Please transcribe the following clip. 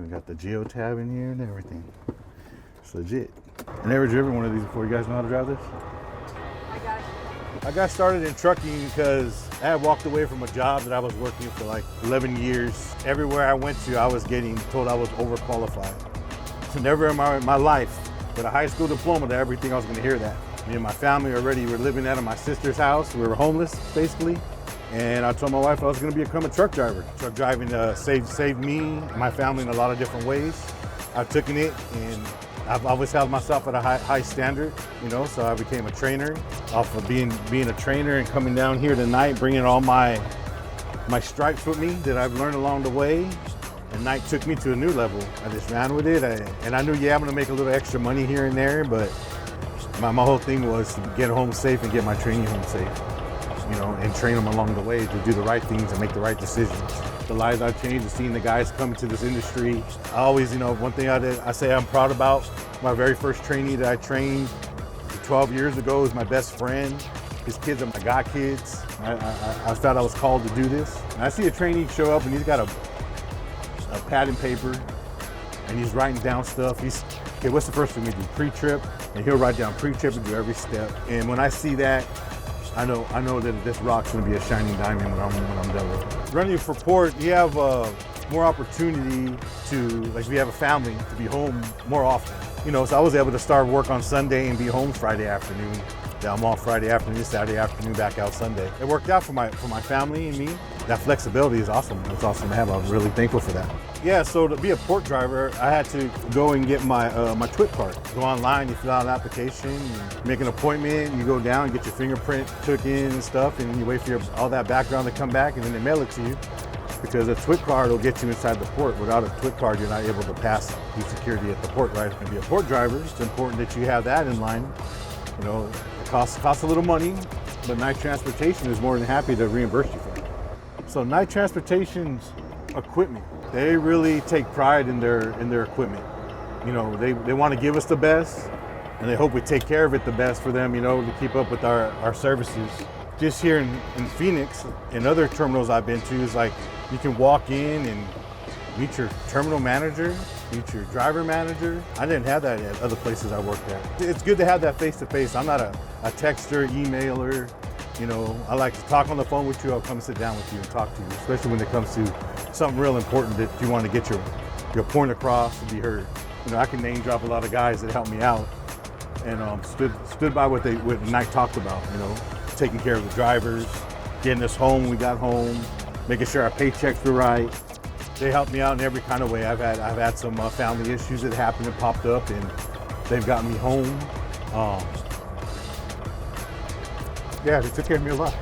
We got the Geo tab in here and everything. It's legit. I never driven one of these before. You guys know how to drive this? I got started in trucking because I had walked away from a job that I was working for like 11 years. Everywhere I went to, I was getting told I was overqualified. So never in my life, with a high school diploma, that everything I was gonna hear that. Me and my family already were living out of my sister's house. We were homeless, basically. And I told my wife I was gonna become a truck driver. Truck driving saved me and my family in a lot of different ways. I've taken it and I've always held myself at a high standard, you know, so I became a trainer. Off of being a trainer and coming down here tonight, bringing all my stripes with me that I've learned along the way. And night took me to a new level. I just ran with it, and I knew, yeah, I'm gonna make a little extra money here and there, but my whole thing was to get home safe and get my trainee home safe, you know, and train them along the way to do the right things and make the right decisions. The lives I've changed and seeing the guys come into this industry. I always, you know, one thing I say I'm proud about, my very first trainee that I trained 12 years ago is my best friend. His kids are my god kids. I felt I was called to do this. And I see a trainee show up and he's got a pad and paper and he's writing down stuff. Okay, what's the first thing we do? Pre-trip, and he'll write down pre-trip and do every step. And when I see that, I know that this rock's gonna be a shining diamond when I'm done with it. Running for port, you have more opportunity to, like, we have a family, to be home more often. You know, so I was able to start work on Sunday and be home Friday afternoon. Yeah, I'm off Friday afternoon, Saturday afternoon, back out Sunday. It worked out for my family and me. That flexibility is awesome. It's awesome to have. I'm really thankful for that. Yeah, so to be a port driver, I had to go and get my TWIC card. Go online, you fill out an application, you make an appointment, you go down and get your fingerprint took in and stuff, and you wait for all that background to come back, and then they mail it to you. Because a TWIC card will get you inside the port. Without a TWIC card, you're not able to pass through security at the port, right? To be a port driver, it's important that you have that in line. You know, it costs a little money, but Night Transportation is more than happy to reimburse you for it. So Night Transportation's equipment, they really take pride in their equipment. You know, they want to give us the best, and they hope we take care of it the best for them, you know, to keep up with our services. Just here in Phoenix and other terminals I've been to, is like you can walk in and meet your terminal manager, meet your driver manager. I didn't have that at other places I worked at. It's good to have that face-to-face. I'm not a texter, emailer. You know, I like to talk on the phone with you. I'll come sit down with you and talk to you, especially when it comes to something real important that you want to get your point across and be heard. You know, I can name drop a lot of guys that helped me out and stood by what Night talked about, you know, taking care of the drivers, getting us home when we got home, making sure our paychecks were right. They helped me out in every kind of way. I've had some family issues that happened and popped up, and they've gotten me home. Yeah, they took care of me a lot.